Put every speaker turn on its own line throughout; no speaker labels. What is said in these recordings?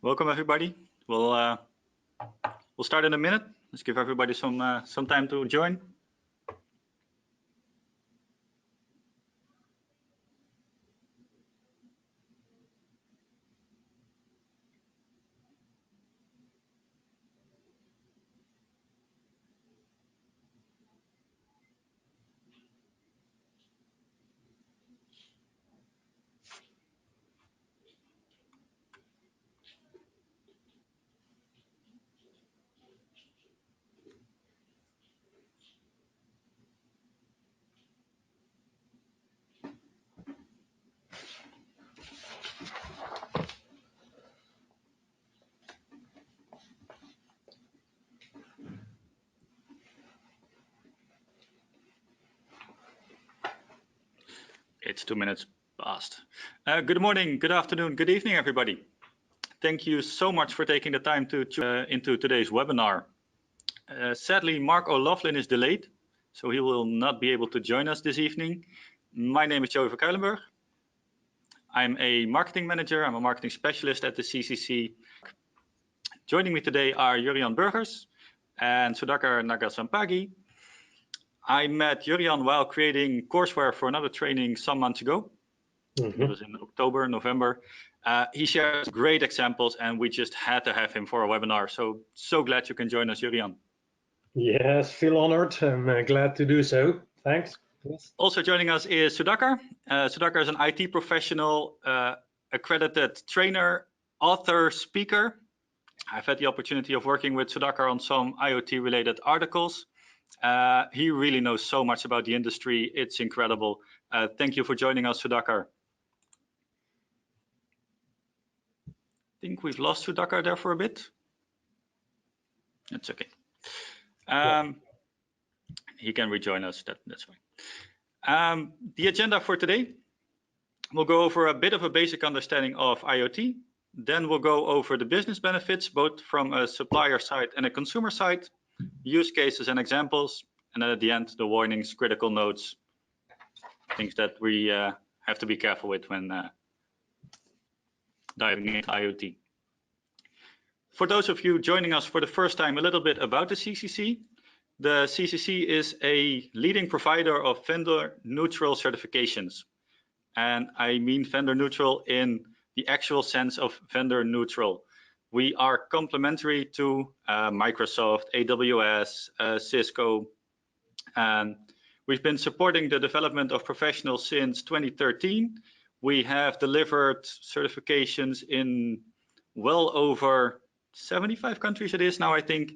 Welcome everybody. We'll start in a minute. Let's give everybody some time to join. It's 2 minutes past. Good morning, good afternoon, good evening, everybody. Thank you so much for taking the time to tune into today's webinar. Sadly, Mark O'Loughlin is delayed, so he will not be able to join us this evening. My name is Joey van Kuilenburg. I'm a marketing manager. I'm a marketing specialist at the CCC. Joining me today are Jurian Burgers and Sudhakar Nagasampagi. I met Jurian while creating courseware for another training some months ago. It was in October, November. He shares great examples and we just had to have him for a webinar. So glad you can join us, Jurian.
Yes, feel honored. I'm glad to do so. Thanks. Yes.
Also joining us is Sudhakar. Sudhakar is an IT professional, accredited trainer, author, speaker. I've had the opportunity of working with Sudhakar on some IoT related articles. He really knows so much about the industry. It's incredible. Thank you for joining us, Sudhakar. I think we've lost Sudhakar there for a bit. That's okay. He can rejoin us. That's fine. The agenda for today, we'll go over a bit of a basic understanding of IoT. Then we'll go over the business benefits, both from a supplier side and a consumer side, use cases and examples, and then at the end, the warnings, critical notes, things that we have to be careful with when diving into IoT. For those of you joining us for the first time, a little bit about the CCC. The CCC is a leading provider of vendor-neutral certifications. And I mean vendor-neutral in the actual sense of vendor-neutral. We are complementary to Microsoft, AWS, Cisco, and we've been supporting the development of professionals since 2013. We have delivered certifications in well over 75 countries it is now, I think,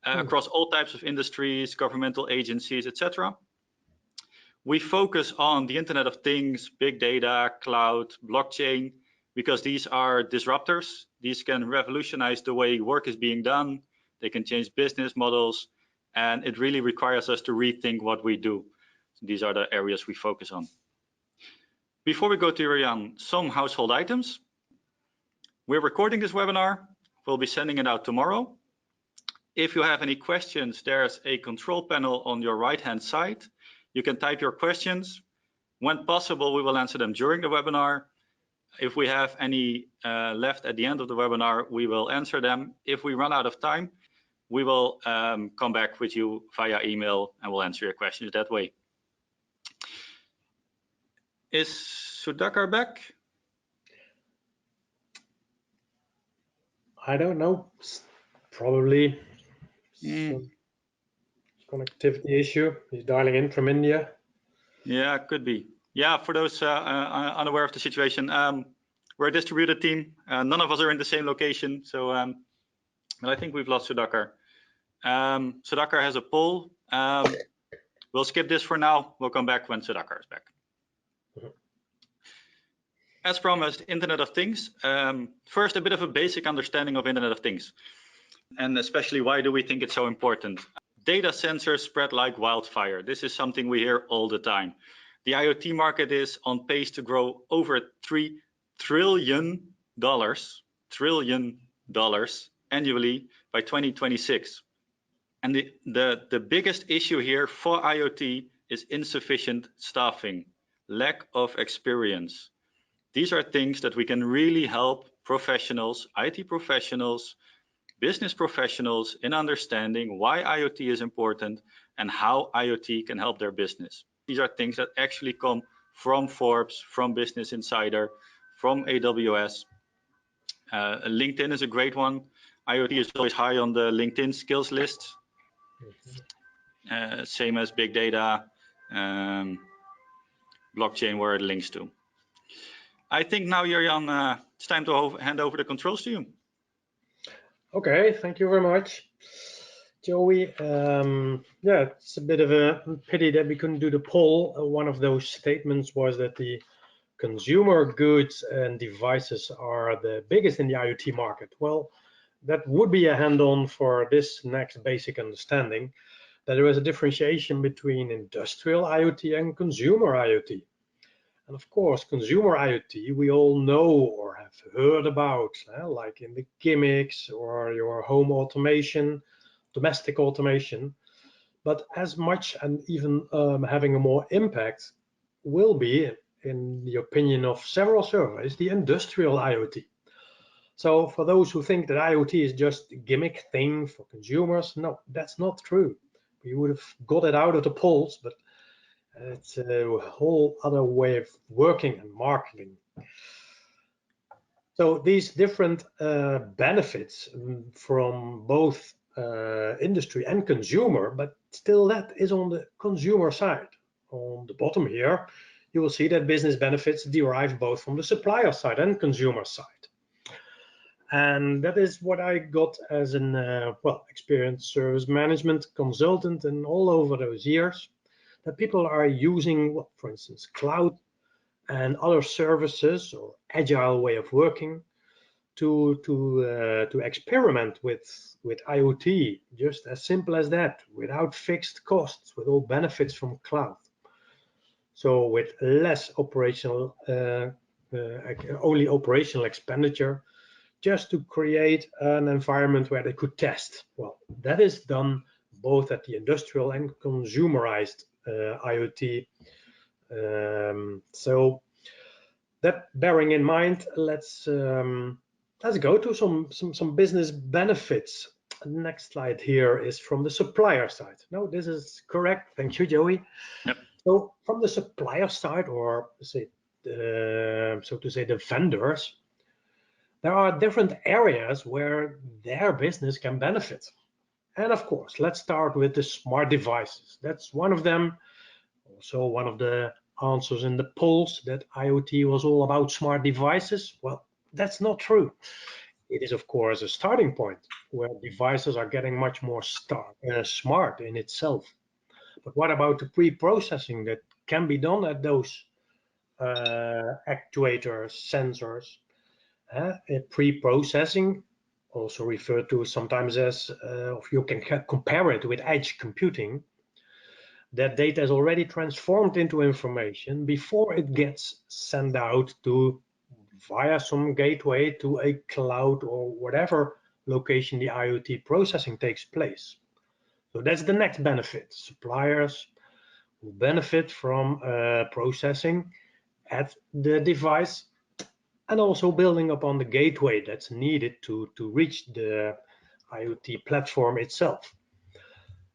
across all types of industries, governmental agencies, etc. We focus on the Internet of Things, big data, cloud, blockchain, because these are disruptors. These can revolutionize the way work is being done. They can change business models, and it really requires us to rethink what we do. So these are the areas we focus on. Before we go to Jurian, some household items. We're recording this webinar. We'll be sending it out tomorrow. If you have any questions, there's a control panel on your right-hand side. You can type your questions. When possible, we will answer them during the webinar. If we have any left at the end of the webinar, we will answer them. If we run out of time, we will come back with you via email and we'll answer your questions that way. Is Sudhakar back?
I don't know. Probably some connectivity issue. He's dialing in from India.
Yeah, could be. Yeah, for those unaware of the situation, we're a distributed team. None of us are in the same location, so but I think we've lost Sudhakar. Sudhakar has a poll. We'll skip this for now. We'll come back when Sudhakar is back. As promised, Internet of Things. First, a bit of a basic understanding of Internet of Things, and especially why do we think it's so important. Data sensors spread like wildfire. This is something we hear all the time. The IoT market is on pace to grow over $3 trillion annually by 2026. And the biggest issue here for IoT is insufficient staffing, lack of experience. These are things that we can really help professionals, IT professionals, business professionals in understanding why IoT is important and how IoT can help their business. These are things that actually come from Forbes, from Business Insider, from AWS. LinkedIn is a great one. IoT is always high on the LinkedIn skills list. Same as big data, blockchain, where it links to. I think now, Jurian, it's time to hand over the controls to you.
Okay, thank you very much, Joey. Yeah, it's a bit of a pity that we couldn't do the poll. One of those statements was that the consumer goods and devices are the biggest in the IoT market. Well, that would be a hand-on for this next basic understanding, that there is a differentiation between industrial IoT and consumer IoT. And of course, consumer IoT, we all know or have heard about, like in the gimmicks or your home automation, domestic automation. But as much and even having a more impact will be, in the opinion of several surveys, the industrial IoT. So for those who think that IoT is just a gimmick thing for consumers, no, that's not true. We would have got it out of the polls, but it's a whole other way of working and marketing. So these different benefits from both industry and consumer, but still that is on the consumer side. On the bottom here, you will see that business benefits derive both from the supplier side and consumer side. And that is what I got as an experienced service management consultant, and all over those years, that people are using, for instance, cloud and other services or agile way of working to experiment with IoT, just as simple as that, without fixed costs, with all benefits from cloud. So with less operational, only operational expenditure, just to create an environment where they could test. Well, that is done both at the industrial and consumerized IoT. So that bearing in mind, let's go to some business benefits. Next slide here is from the supplier side. No, this is correct. Thank you, Joey.
Yep.
So from the supplier side, or say, so to say, the vendors, there are different areas where their business can benefit. And of course, let's start with the smart devices. That's one of them. Also, one of the answers in the polls that IoT was all about smart devices. Well, that's not true. It is, of course, a starting point where devices are getting much more smart in itself. But what about the pre-processing that can be done at those actuators, sensors? Pre-processing, also referred to sometimes as, you can compare it with edge computing, that data is already transformed into information before it gets sent out to via some gateway to a cloud or whatever location the IoT processing takes place. So that's the next benefit. Suppliers will benefit from processing at the device, and also building upon the gateway that's needed to reach the IoT platform itself.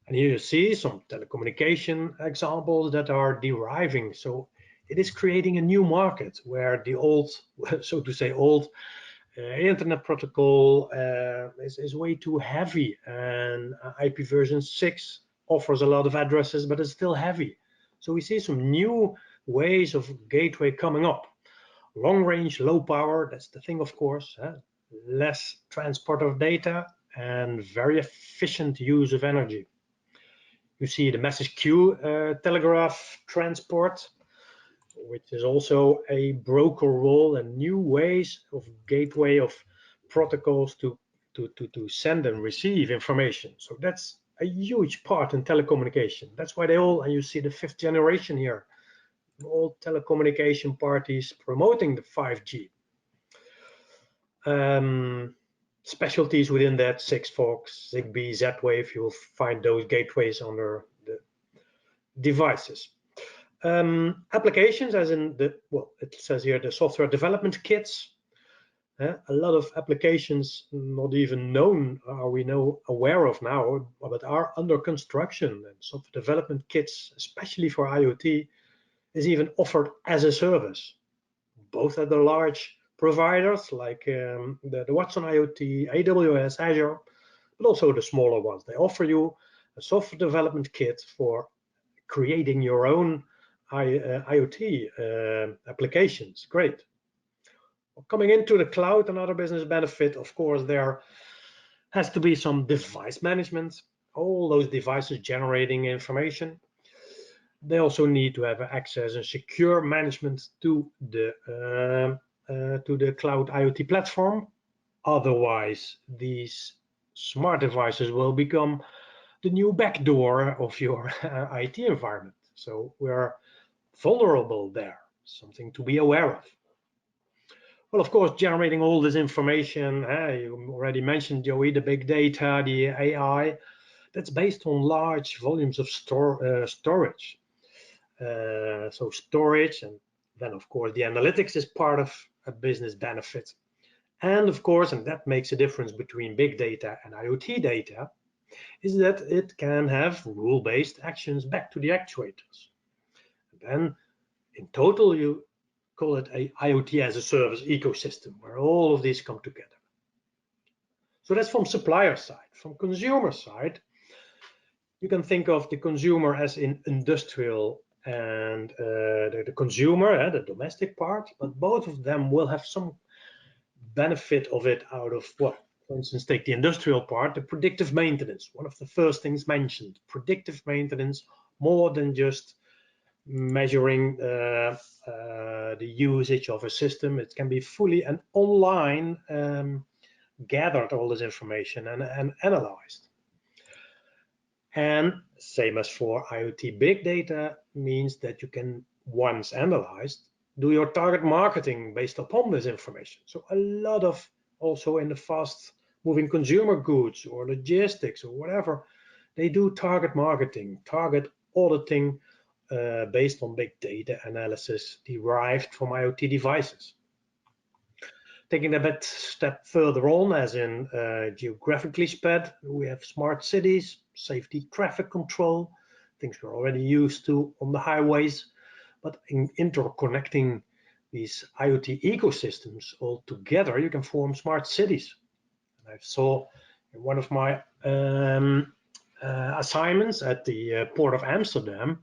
And here you see some telecommunication examples that are deriving. So it is creating a new market where the old, so to say, old internet protocol is way too heavy, and IP version 6 offers a lot of addresses, but it's still heavy. So we see some new ways of gateway coming up. Long range, low power, that's the thing, of course. Less transport of data and very efficient use of energy. You see the message queue telegraph transport, which is also a broker role and new ways of gateway of protocols to send and receive information. So that's a huge part in telecommunication. That's why they all, and you see the 5th generation here, all telecommunication parties promoting the 5G. Specialties within that, Sigfox, Zigbee, Z-Wave, you'll find those gateways under the devices. Applications, as in the, well, it says here, the software development kits. A lot of applications not even known, are we aware of now, but are under construction. And software development kits, especially for IoT, is even offered as a service, both at the large providers like the Watson IoT, AWS, Azure, but also the smaller ones. They offer you a software development kit for creating your own IoT applications. Great. Coming into the cloud, another business benefit, of course, there has to be some device management. All those devices generating information. They also need to have access and secure management to the cloud IoT platform. Otherwise, these smart devices will become the new backdoor of your IT environment. So we're vulnerable there, something to be aware of. Well, of course, generating all this information, you already mentioned, Joey, the big data, the AI, that's based on large volumes of storage. So storage, and then, of course, the analytics is part of a business benefit. And, of course, and that makes a difference between big data and IoT data, is that it can have rule-based actions back to the actuators. And then, in total, you call it a IoT as a service ecosystem where all of these come together. So that's from supplier side. From consumer side, you can think of the consumer as in industrial and the consumer, the domestic part, but both of them will have some benefit of it out of what? For instance, take the industrial part, the predictive maintenance, one of the first things mentioned, predictive maintenance, more than just measuring the usage of a system. It can be fully and online gathered all this information and analyzed. And same as for IoT, big data means that you can, once analyzed, do your target marketing based upon this information. So a lot of, also in the fast moving consumer goods or logistics or whatever, they do target marketing, target auditing, based on big data analysis derived from IoT devices. Taking a step further on, as in geographically spread, we have smart cities, safety traffic control, things we're already used to on the highways, but in interconnecting these IoT ecosystems all together, you can form smart cities. And I saw in one of my assignments at the Port of Amsterdam,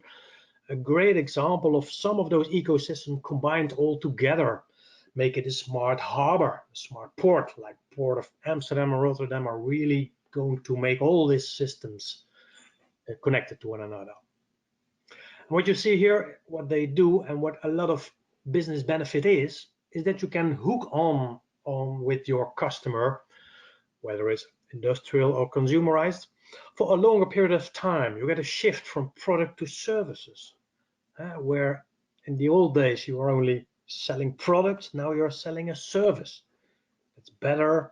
a great example of some of those ecosystems combined all together, make it a smart harbor, a smart port, like Port of Amsterdam and Rotterdam are really going to make all these systems connected to one another. And what you see here, what they do and what a lot of business benefit is that you can hook on with your customer, whether it's industrial or consumerized, for a longer period of time. You get a shift from product to services. Where in the old days you were only selling products, now you're selling a service. It's better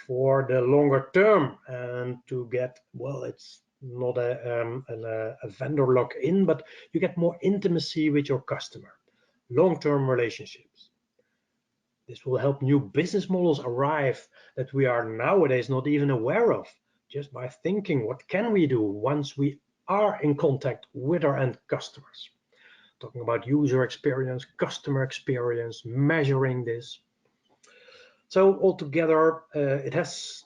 for the longer term and to get, well, it's not a vendor lock-in, but you get more intimacy with your customer, long-term relationships. This will help new business models arrive that we are nowadays not even aware of, just by thinking, what can we do once we are in contact with our end customers? Talking about user experience, customer experience, measuring this. So altogether, it has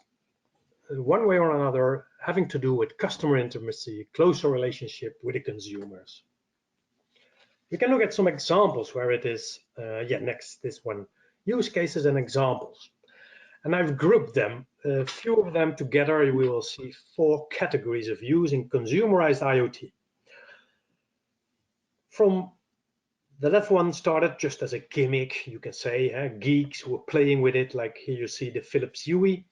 one way or another having to do with customer intimacy, closer relationship with the consumers. We can look at some examples where it is, next, this one, use cases and examples. And I've grouped them, a few of them together. We will see 4 categories of using consumerized IoT. From the left one started just as a gimmick, you can say, geeks who were playing with it, like here you see the Philips Hue.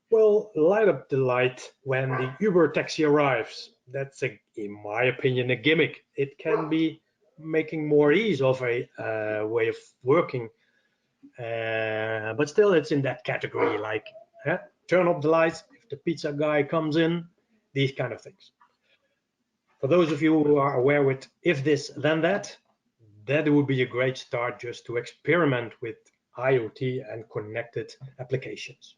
Well, light up the light when the Uber taxi arrives. That's, in my opinion, a gimmick. It can be making more ease of a way of working. But still, it's in that category, like turn off the lights if the pizza guy comes in, these kind of things. For those of you who are aware with if this, then that would be a great start just to experiment with IoT and connected applications.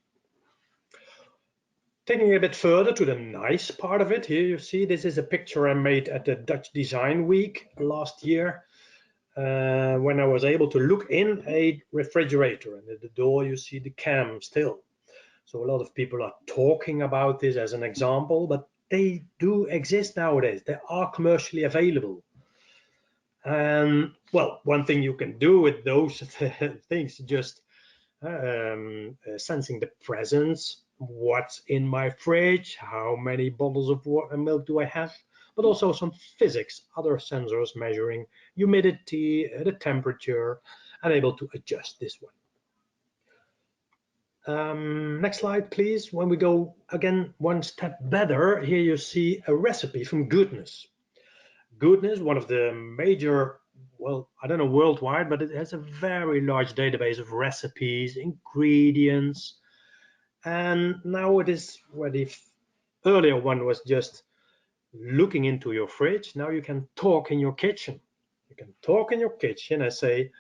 Taking it a bit further to the nice part of it, here you see this is a picture I made at the Dutch Design Week last year, when I was able to look in a refrigerator, and at the door you see the cam still. So a lot of people are talking about this as an example, but they do exist nowadays. They are commercially available. And well, one thing you can do with those things, just sensing the presence, what's in my fridge, how many bottles of milk do I have, but also some physics, other sensors measuring humidity, the temperature, and able to adjust this one. Next slide, please. When we go again one step better, here you see a recipe from Goodness. Goodness, one of the major, well, I don't know worldwide, but it has a very large database of recipes, ingredients, and now it is where the earlier one was just looking into your fridge. Now you can talk in your kitchen. You can talk in your kitchen and say,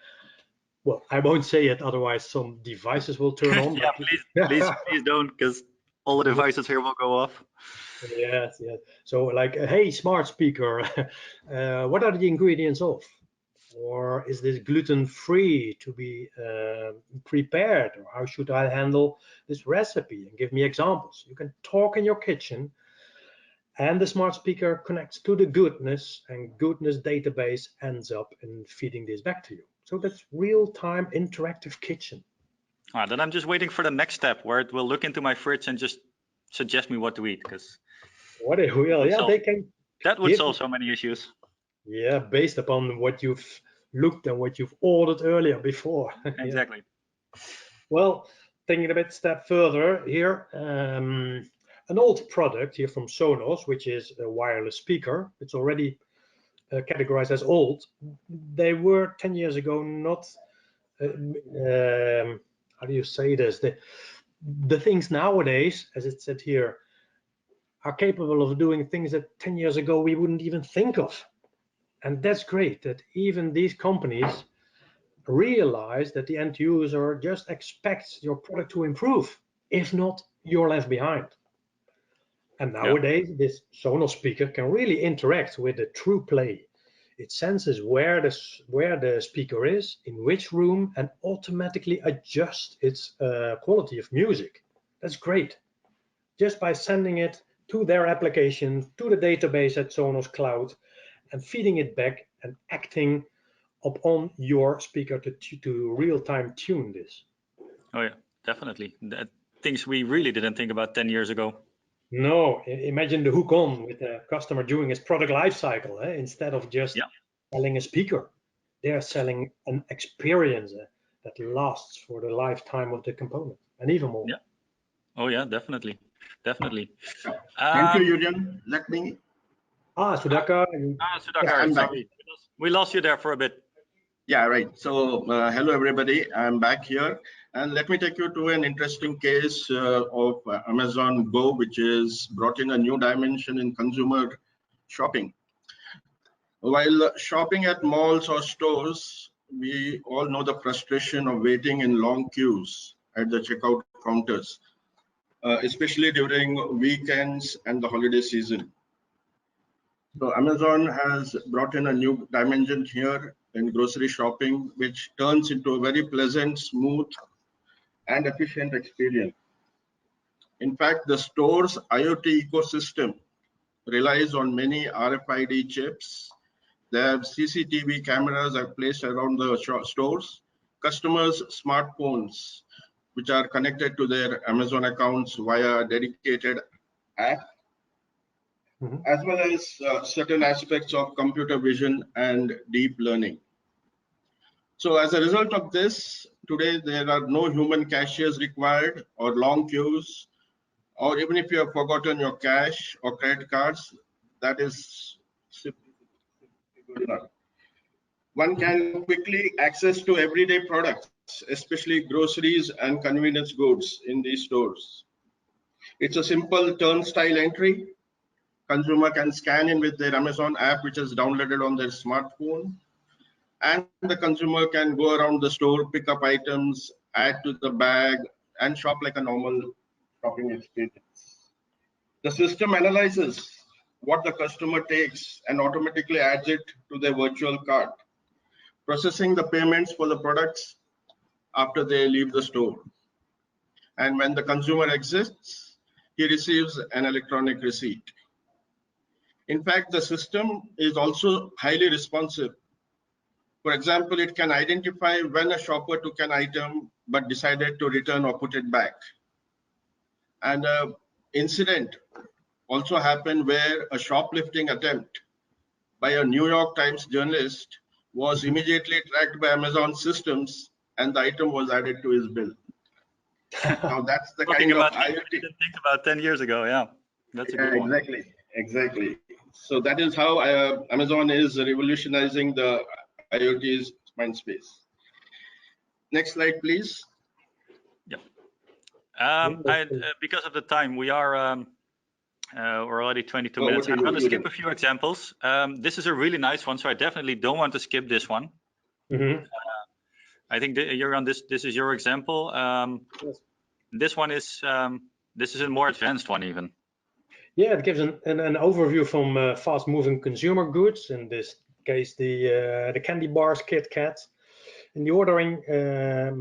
well, I won't say it, otherwise some devices will turn on.
Yeah, please don't, because all the devices here will go off.
Yes. So like, hey, smart speaker, what are the ingredients of? Or is this gluten-free to be prepared? Or how should I handle this recipe? And give me examples. You can talk in your kitchen, and the smart speaker connects to the Goodness, and Goodness database ends up in feeding this back to you. So that's real-time interactive kitchen.
Then I'm just waiting for the next step where it will look into my fridge and just suggest me what to eat. Because
what it will, yeah, they can.
That would solve so many issues.
Yeah, based upon what you've looked and what you've ordered earlier before.
Exactly.
Yeah. Well, taking a bit step further here, an old product here from Sonos, which is a wireless speaker. It's already categorized as old. They were 10 years ago not, how do you say this? The things nowadays, as it said here, are capable of doing things that 10 years ago we wouldn't even think of. And that's great that even these companies realize that the end user just expects your product to improve. If not, you're left behind. And nowadays, this Sonos speaker can really interact with the true play. It senses where the speaker is, in which room, and automatically adjusts its quality of music. That's great. Just by sending it to their application, to the database at Sonos Cloud, and feeding it back and acting upon your speaker to real-time tune this.
Oh yeah, definitely. Things we really didn't think about 10 years ago.
No, imagine the hook on with the customer during his product lifecycle. Instead of just selling a speaker, they're selling an experience that lasts for the lifetime of the component and even more.
Yeah. Oh yeah, definitely.
Thank you, Jurian. Let me.
Sudhakar.
Sudhakar,
I'm
sorry.
back.
We lost you there for a bit.
Yeah, right. So hello, everybody. I'm back here. And let me take you to an interesting case of Amazon Go, which is brought in a new dimension in consumer shopping. While shopping at malls or stores, we all know the frustration of waiting in long queues at the checkout counters, especially during weekends and the holiday season. So Amazon has brought in a new dimension here in grocery shopping, which turns into a very pleasant, smooth, and efficient experience. In fact, the store's IoT ecosystem relies on many RFID chips. They have CCTV cameras are placed around the stores, customers' smartphones, which are connected to their Amazon accounts via a dedicated app, as well as certain aspects of computer vision and deep learning. So as a result of this, today there are no human cashiers required or long queues, or even if you have forgotten your cash or credit cards, that is simply good enough. one can quickly access to everyday products, especially groceries and convenience goods in these stores. It's a simple turnstile entry. Consumer can scan in with their Amazon app, which is downloaded on their smartphone, and the consumer can go around the store, pick up items, add to the bag, and shop like a normal shopping experience. The system analyzes what the customer takes and automatically adds it to their virtual cart, processing the payments for the products after they leave the store. And when the consumer exits, he receives an electronic receipt. In fact, the system is also highly responsive. For example, it can identify when a shopper took an item but decided to return or put it back. And an incident also happened where a shoplifting attempt by a New York Times journalist was immediately tracked by Amazon systems, and the item was added to his bill. Now that's the kind of IoT.
I didn't think about 10 years ago. Yeah, that's a good one.
Exactly. So that is how Amazon is revolutionizing the IoT's mind space. Next slide, please.
Yeah. Because of the time, we are we're already 22 minutes. I'm going to skip a few examples. This is a really nice one, so I definitely don't want to skip this one. I think you're on this. This is your example.
Yes.
This one is this is a more advanced one even.
Yeah, it gives an overview from fast-moving consumer goods. In this case, the candy bars, Kit Kat. In the ordering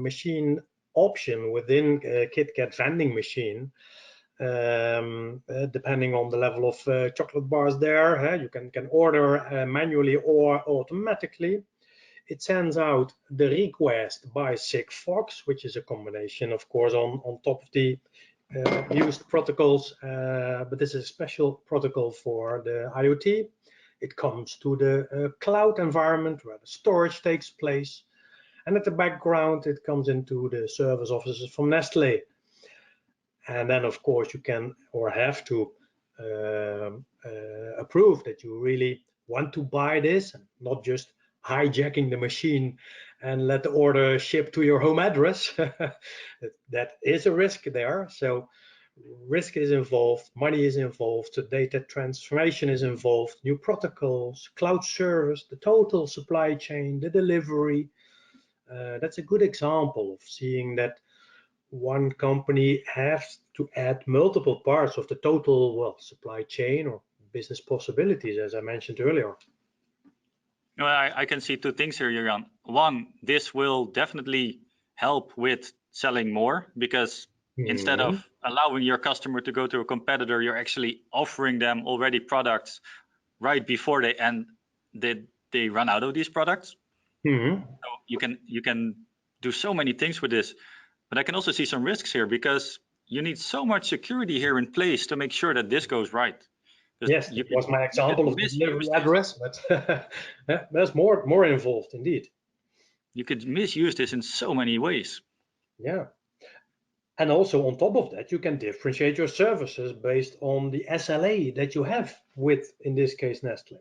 machine option within Kit Kat vending machine, depending on the level of chocolate bars there, you can order manually or automatically. It sends out the request by Sigfox, which is a combination, of course, on top of the used protocols, but this is a special protocol for the IoT. It comes to the cloud environment where the storage takes place, and at the background it comes into the service offices from Nestle. And then, of course, you can or have to approve that you really want to buy this, and not just hijacking the machine and let the order ship to your home address. That is a risk there. So risk is involved, money is involved, the data transformation is involved, new protocols, cloud service, the total supply chain, the delivery. That's a good example of seeing that one company has to add multiple parts of the total supply chain or business possibilities, as I mentioned earlier.
No, I can see two things here, Jurian. One, this will definitely help with selling more, because instead of allowing your customer to go to a competitor, you're actually offering them already products right before they run out of these products. So you can do so many things with this. But I can also see some risks here, because you need so much security here in place to make sure that this goes right.
Yes, it was my example of the delivery address, but there's more involved indeed.
You could misuse this in so many ways.
Yeah. And also on top of that, you can differentiate your services based on the SLA that you have with, in this case, Nestle.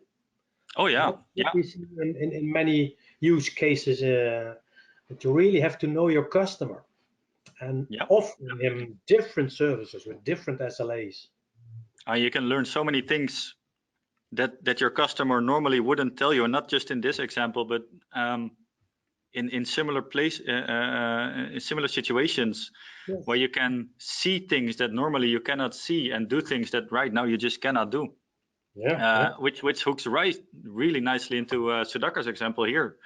Oh, yeah.
We see in many use cases that you really have to know your customer and offering him different services with different SLAs.
You can learn so many things that your customer normally wouldn't tell you, and not just in this example, but in similar in similar situations, where you can see things that normally you cannot see, and do things that right now you just cannot do. Which hooks really nicely into Sudhakar's example here.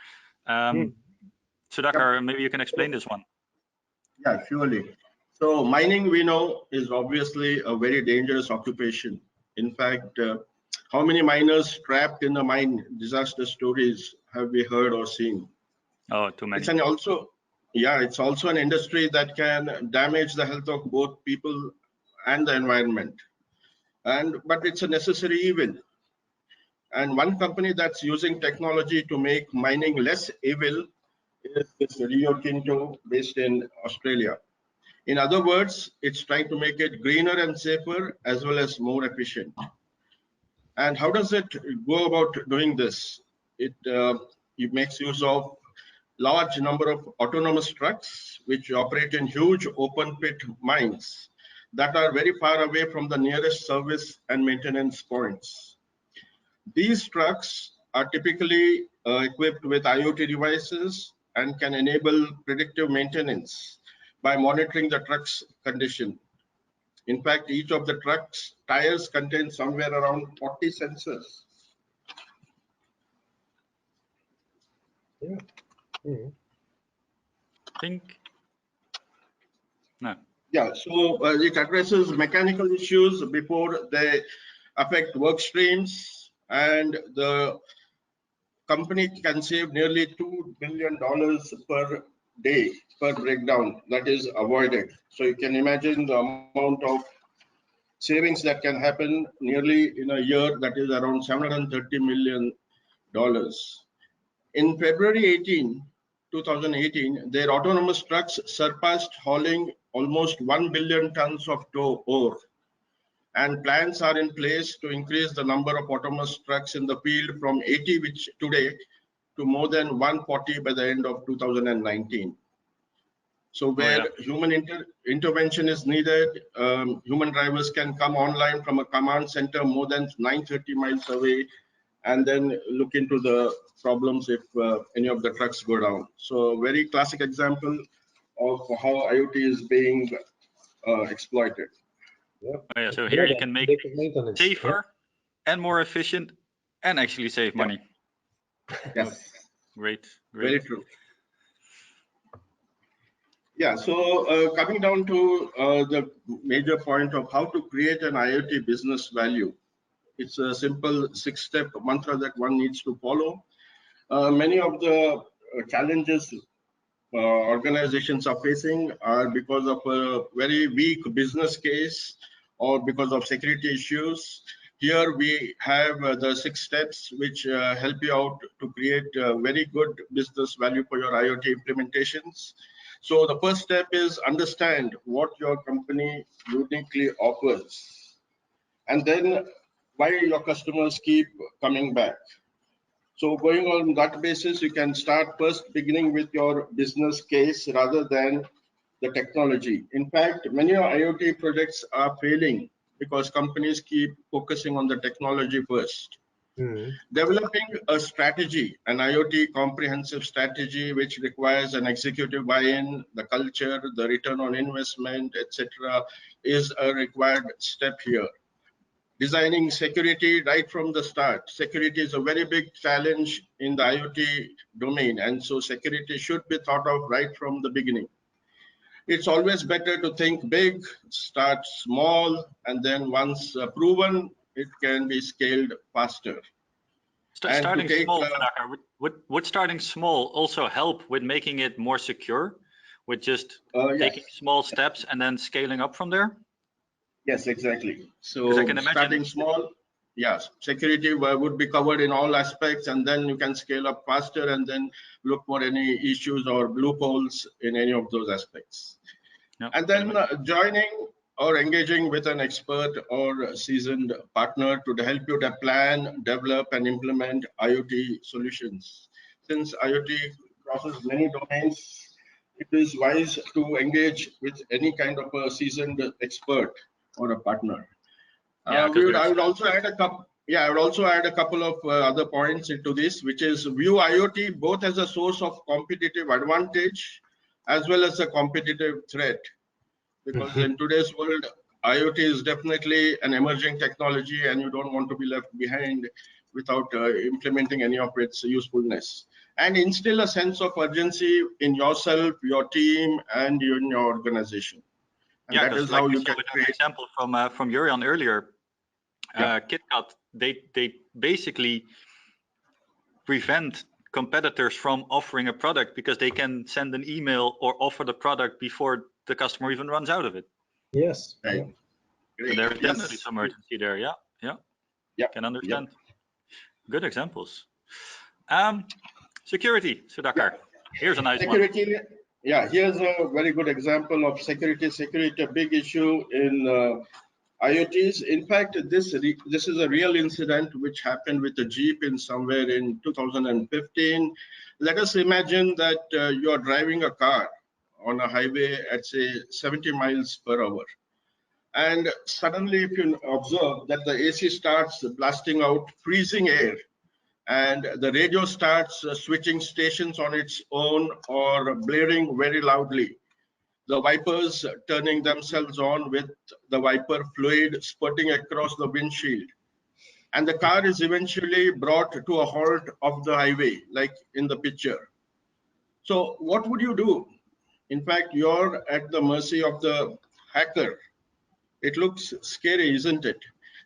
Sudhakar, maybe you can explain this one.
Yeah, surely. So mining, we know, is obviously a very dangerous occupation. In fact, how many miners trapped in a mine disaster stories have we heard or seen?
Oh, too many.
It's also an industry that can damage the health of both people and the environment. But it's a necessary evil. And one company that's using technology to make mining less evil is this Rio Tinto, based in Australia. In other words, it's trying to make it greener and safer, as well as more efficient. And how does it go about doing this? it makes use of large number of autonomous trucks which operate in huge open pit mines that are very far away from the nearest service and maintenance points. These trucks are typically equipped with IoT devices and can enable predictive maintenance by monitoring the truck's condition. In fact, each of the truck's tires contain somewhere around 40 sensors.
Yeah. Mm.
No.
Yeah, so it addresses mechanical issues before they affect work streams, and the company can save nearly $2 billion per day per breakdown that is avoided. So you can imagine the amount of savings that can happen nearly in a year, that is around $730 million. In February 2018, their autonomous trucks surpassed hauling almost 1 billion tons of ore. And plans are in place to increase the number of autonomous trucks in the field from 80 which today to more than 140 by the end of 2019. So where human intervention is needed, human drivers can come online from a command center more than 930 miles away and then look into the problems if any of the trucks go down. So very classic example of how IoT is being exploited.
Yep.
Oh, yeah, so here you can make it safer and more efficient and actually save money.
Yes.
Great.
Very true. Yeah, so coming down to the major point of how to create an IoT business value. It's a simple 6-step mantra that one needs to follow. Many of the challenges organizations are facing are because of a very weak business case or because of security issues. Here we have the 6 steps which help you out to create very good business value for your IoT implementations. So the first step is understand what your company uniquely offers, and then why your customers keep coming back. So going on that basis, you can start first beginning with your business case rather than the technology. In fact, many IoT projects are failing because companies keep focusing on the technology first. Developing a strategy, an IoT comprehensive strategy, which requires an executive buy-in, the culture, the return on investment, etc., is a required step here. Designing security right from the start. Security is a very big challenge in the IoT domain, and so security should be thought of right from the beginning. It's always better to think big, start small, and then once proven, it can be scaled faster.
Starting small, would starting small also help with making it more secure, with just taking small steps and then scaling up from there?
Yes, exactly. So starting small, yes, security would be covered in all aspects, and then you can scale up faster and then look for any issues or loopholes in any of those aspects. Yep. And then joining or engaging with an expert or seasoned partner to help you to plan, develop, and implement IoT solutions. Since IoT crosses many domains, it is wise to engage with any kind of a seasoned expert or a partner. I would also add a couple. Yeah, I would also add a couple of other points into this, which is view IoT both as a source of competitive advantage as well as a competitive threat. Because in today's world, IoT is definitely an emerging technology, and you don't want to be left behind without implementing any of its usefulness. And instill a sense of urgency in yourself, your team, and in your organization. And that is how you can create.
An example from Jurian earlier, KitKat, they basically prevent competitors from offering a product because they can send an email or offer the product before the customer even runs out of it.
Yes.
Right.
So there is definitely some urgency there. Yeah. Can understand. Good examples. Security, Sudhakar. Here's a nice one.
Yeah, here's a very good example of security. Security, a big issue in IoTs. In fact, this is a real incident which happened with a Jeep in somewhere in 2015. Let us imagine that you are driving a car on a highway at say 70 miles per hour. And suddenly if you observe that the AC starts blasting out freezing air, and the radio starts switching stations on its own or blaring very loudly, the wipers turning themselves on with the wiper fluid spurting across the windshield, and the car is eventually brought to a halt of the highway, like in the picture. So what would you do? In fact, you're at the mercy of the hacker. It looks scary, isn't it?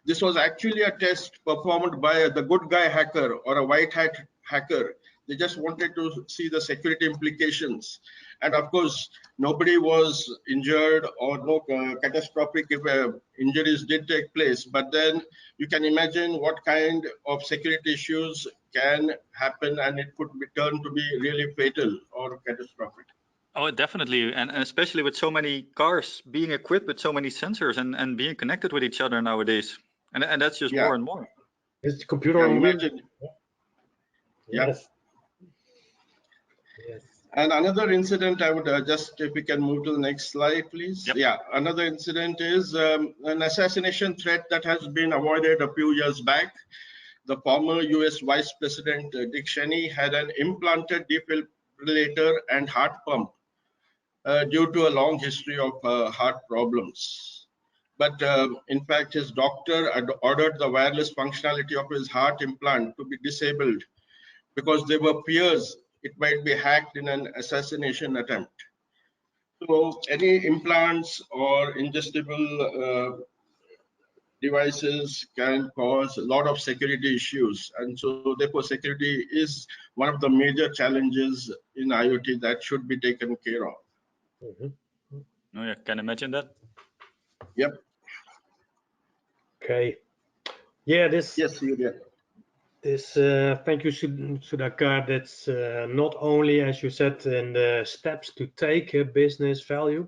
This was actually a test performed by the good guy hacker or a white hat hacker. They just wanted to see the security implications. And of course, nobody was injured or no catastrophic injuries did take place. But then you can imagine what kind of security issues can happen, and it could be turned to be really fatal or catastrophic.
Oh, definitely. And especially with so many cars being equipped with so many sensors and being connected with each other nowadays. And that's just more and more.
It's computer
Yeah,
on wheels.
imagine.
Yes.
Yes. And another incident, I would just, if we can move to the next slide, please.
Yep.
Yeah, another incident is an assassination threat that has been avoided a few years back. The former US Vice President Dick Cheney had an implanted defibrillator and heart pump due to a long history of heart problems. But in fact, his doctor had ordered the wireless functionality of his heart implant to be disabled because there were fears it might be hacked in an assassination attempt. So any implants or ingestible devices can cause a lot of security issues. And so therefore security is one of the major challenges in IoT that should be taken care of.
Mm-hmm.
Oh, yeah, can imagine that.
Yep.
Okay. Yeah, this.
Yes, you did.
This, thank you, Sudhakar. That's not only, as you said, in the steps to take a business value,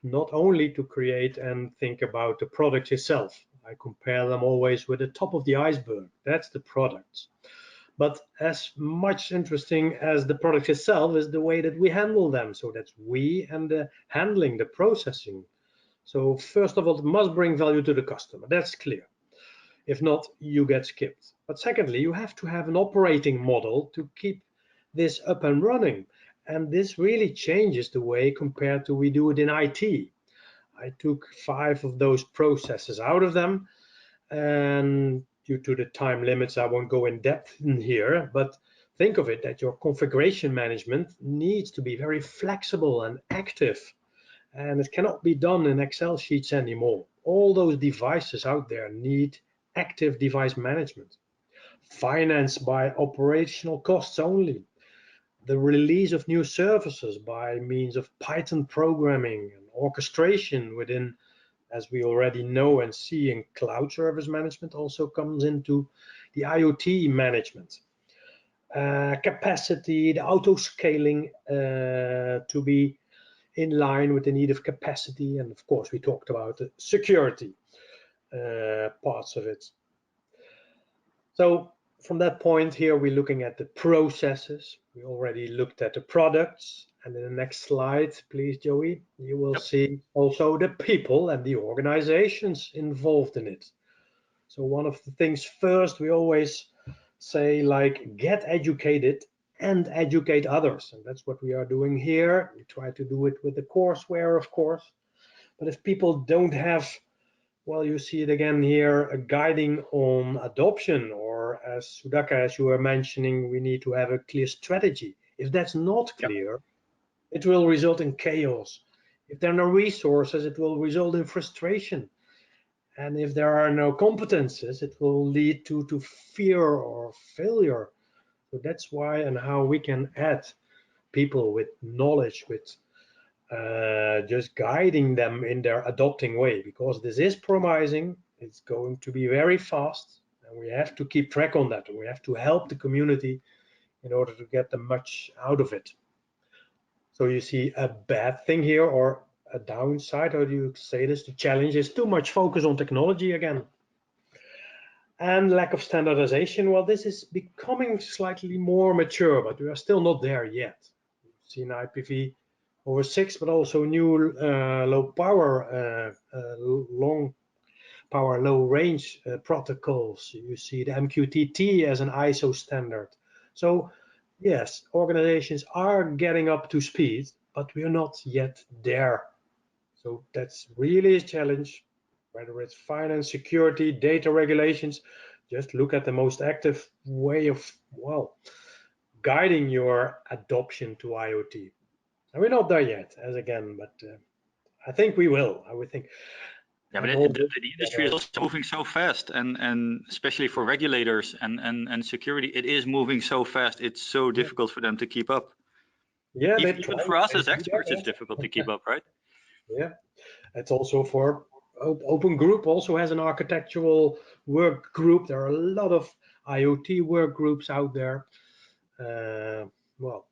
not only to create and think about the product itself. I compare them always with the top of the iceberg. That's the products. But as much interesting as the product itself is the way that we handle them. So that's we and the handling, the processing. So first of all, it must bring value to the customer. That's clear. If not, you get skipped. But secondly, you have to have an operating model to keep this up and running. And this really changes the way compared to we do it in IT. I took 5 of those processes out of them, and due to the time limits, I won't go in depth in here, but think of it that your configuration management needs to be very flexible and active, and it cannot be done in Excel sheets anymore. All those devices out there need active device management, financed by operational costs only, the release of new services by means of Python programming and orchestration within, as we already know and see in cloud service management, also comes into the IoT management. Capacity, the auto scaling to be in line with the need of capacity, and of course we talked about the security parts of it. So from that point here, we're looking at the processes. We already looked at the products. And in the next slide, please, Joey, you will see also the people and the organizations involved in it. So one of the things first, we always say, like, get educated and educate others. And that's what we are doing here. We try to do it with the courseware, of course. But if people don't have, well, you see it again here, a guiding on adoption, or as Sudhakar, as you were mentioning, we need to have a clear strategy. If that's not clear, it will result in chaos. If there are no resources, it will result in frustration. And if there are no competences, it will lead to fear or failure. So that's why and how we can add people with knowledge, with just guiding them in their adopting way, because this is promising. It's going to be very fast, and we have to keep track on that. And we have to help the community in order to get the much out of it. So you see a bad thing here, or a downside, how do you say this? The challenge is too much focus on technology again. And lack of standardization. Well, this is becoming slightly more mature, but we are still not there yet. We've seen IPv6, but also new low power, long power, low range protocols. You see the MQTT as an ISO standard. So yes, organizations are getting up to speed, but we are not yet there. So that's really a challenge. Whether it's finance, security, data regulations, just look at the most active way of, well, guiding your adoption to IoT. And we're not there yet, as again, but I think we will. I would think.
Yeah, but the industry is also moving so fast, and especially for regulators and security, it is moving so fast. It's so difficult for them to keep up.
Yeah,
even for us as experts, it's difficult to keep up, right?
Yeah, it's also for Open Group also has an architectural work group. There are a lot of IoT work groups out there. Well,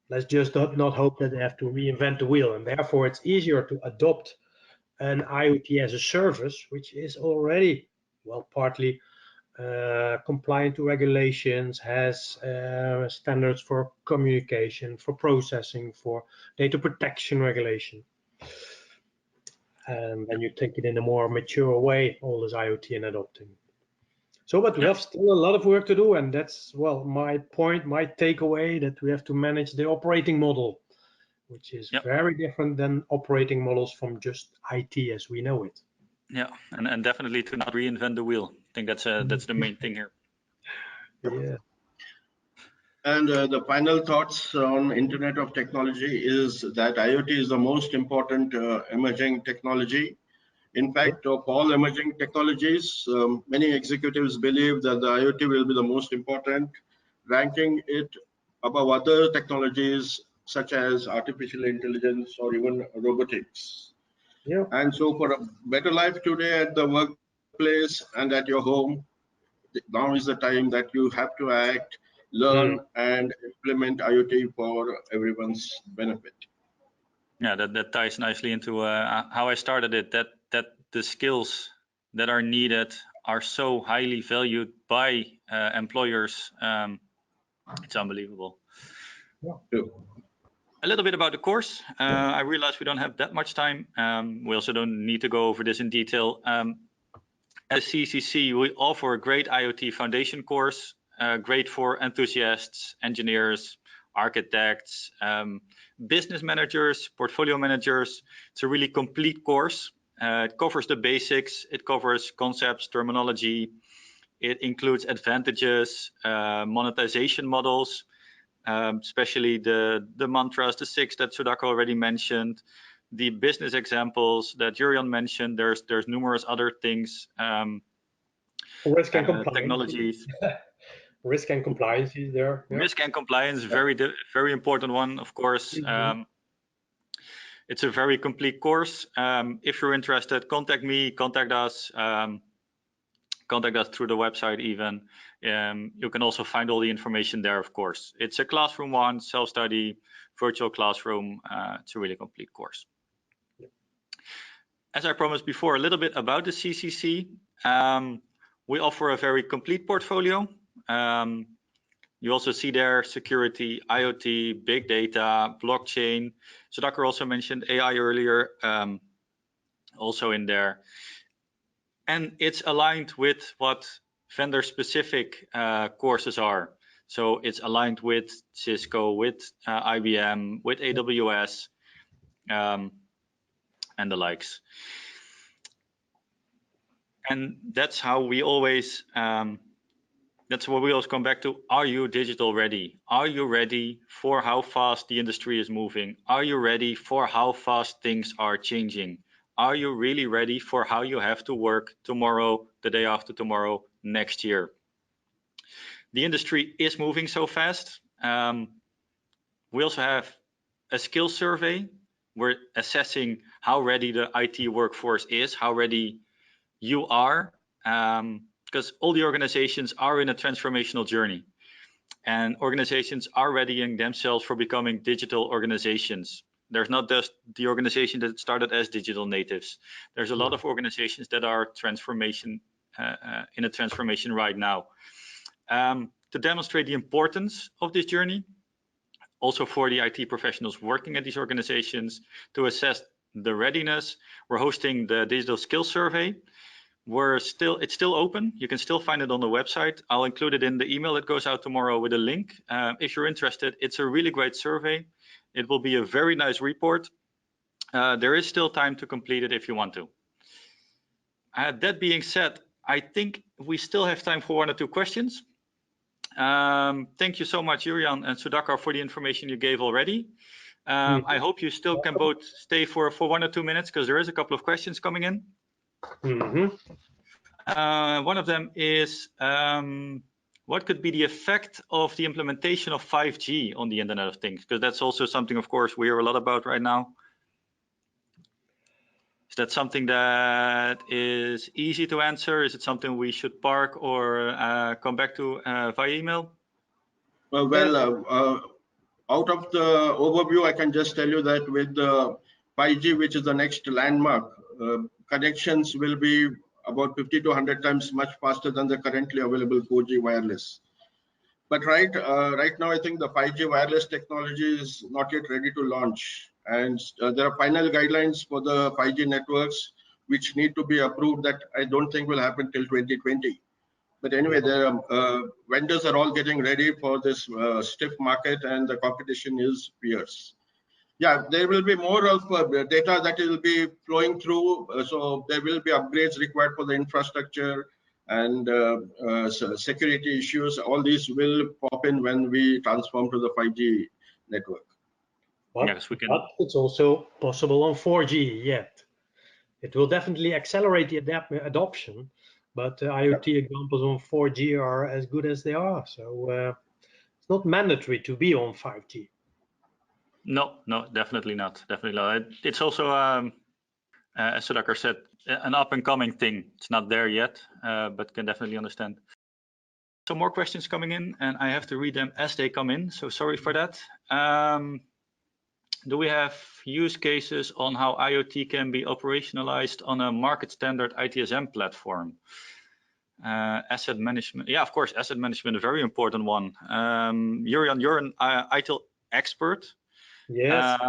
let's just not hope that they have to reinvent the wheel, and therefore it's easier to adopt an IoT as a service, which is already, well, partly compliant to regulations, has standards for communication, for processing, for data protection regulation. And then you take it in a more mature way, all this IoT and adopting. So, but we have still a lot of work to do, and that's, well, my point, my takeaway, that we have to manage the operating model, which is very different than operating models from just IT as we know it.
Yeah, and definitely to not reinvent the wheel. I think that's the main thing here.
Yeah.
And the final thoughts on Internet of Technology is that IoT is the most important emerging technology. In fact, of all emerging technologies, many executives believe that the IoT will be the most important, ranking it above other technologies such as artificial intelligence or even robotics.
Yeah.
And so for a better life today at the workplace and at your home, now is the time that you have to act, learn, and implement IoT for everyone's benefit.
Yeah, that ties nicely into how I started it, that the skills that are needed are so highly valued by employers. It's unbelievable.
Yeah.
A little bit about the course. I realize we don't have that much time. We also don't need to go over this in detail. As CCC, we offer a great IoT foundation course, great for enthusiasts, engineers, architects, business managers, portfolio managers. It's a really complete course. It covers the basics, it covers concepts, terminology, it includes advantages, monetization models, especially the mantras, the 6 that Sudhakar already mentioned, the business examples that Jurian mentioned. There's numerous other things.
Risk and compliance.
Technologies.
Risk and compliance is there.
Yeah. Risk and compliance, very important one, of course. It's a very complete course. If you're interested, contact me, contact us through the website even. You can also find all the information there, of course. It's a classroom one, self-study, virtual classroom. It's a really complete course. As I promised before, a little bit about the CCC. We offer a very complete portfolio. You also see there security, IoT, big data, blockchain. Sudhakar also mentioned AI earlier, also in there. And it's aligned with what vendor-specific courses are. So it's aligned with Cisco, with IBM, with AWS, and the likes. And that's how we always, that's what we always come back to. Are you digital ready? Are you ready for how fast the industry is moving? Are you ready for how fast things are changing? Are you really ready for how you have to work tomorrow, the day after tomorrow, next year? The industry is moving so fast. We also have a skill survey. We're assessing how ready the IT workforce is, how ready you are, because all the organizations are in a transformational journey, and organizations are readying themselves for becoming digital organizations. There's not just the organization that started as digital natives. There's a lot of organizations that are in a transformation right now. To demonstrate the importance of this journey, also for the IT professionals working at these organizations, to assess the readiness, we're hosting the digital skills survey. It's still open. You can still find it on the website. I'll include it in the email that goes out tomorrow with a link. If you're interested, it's a really great survey. It will be a very nice report. There is still time to complete it if you want to. That being said, I think we still have time for 1 or 2 questions. Thank you so much, Jurian and Sudhakar, for the information you gave already. I hope you still can both stay for 1 or 2 minutes, because there is a couple of questions coming in. One of them is, what could be the effect of the implementation of 5G on the Internet of Things? Because that's also something, of course, we hear a lot about right now. Is that something that is easy to answer? Is it something we should park or come back to via email?
Well, out of the overview, I can just tell you that with the 5G, which is the next landmark, connections will be about 50 to 100 times much faster than the currently available 4G wireless. But right now, I think the 5G wireless technology is not yet ready to launch. And there are final guidelines for the 5G networks, which need to be approved, that I don't think will happen till 2020. But anyway, the vendors are all getting ready for this stiff market, and the competition is fierce. Yeah, there will be more of data that will be flowing through. So there will be upgrades required for the infrastructure, and security issues. All these will pop in when we transform to the 5G network.
But,
yes, we can.
But it's also possible on 4G yet. It will definitely accelerate the adoption, but IoT examples on 4G are as good as they are. So it's not mandatory to be on 5G.
No, definitely not. Definitely not. It's also, as Sudhakar said, an up-and-coming thing. It's not there yet, but can definitely understand. Some more questions coming in, and I have to read them as they come in, so sorry for that. Do we have use cases on how IoT can be operationalized on a market standard ITSM platform? Asset management, yeah, of course, asset management, a very important one. Jurian, you're an ITIL expert.
Yes.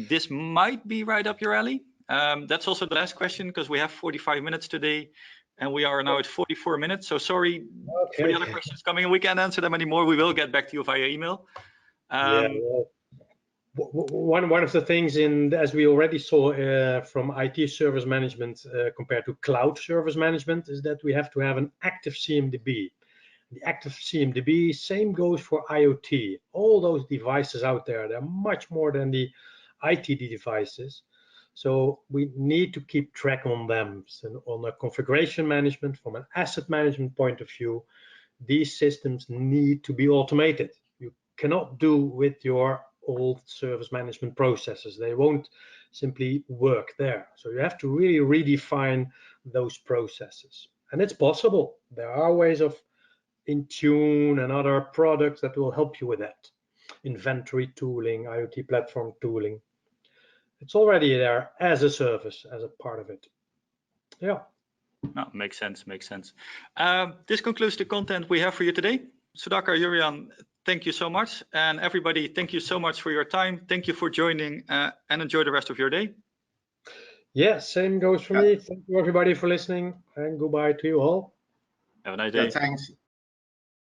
This might be right up your alley. That's also the last question, because we have 45 minutes today, and we are now at 44 minutes. So sorry for the other questions coming in. We can't answer them anymore. We will get back to you via email.
One of the things, as we already saw from IT service management compared to cloud service management, is that we have to have an active CMDB. The active CMDB, same goes for IoT. All those devices out there, they're much more than the ITD devices. So we need to keep track on them. So on a configuration management, from an asset management point of view, these systems need to be automated. You cannot do with your old service management processes. They won't simply work there. So you have to really redefine those processes. And it's possible. There are ways of Intune and other products that will help you with that. Inventory tooling, IoT platform tooling. It's already there as a service, as a part of it. Yeah.
No, makes sense. This concludes the content we have for you today. Sudhakar, Jurian, thank you so much. And everybody, thank you so much for your time. Thank you for joining, and enjoy the rest of your day.
Yeah, same goes for me. Thank you everybody for listening, and goodbye to you all.
Have a nice day.
Thanks.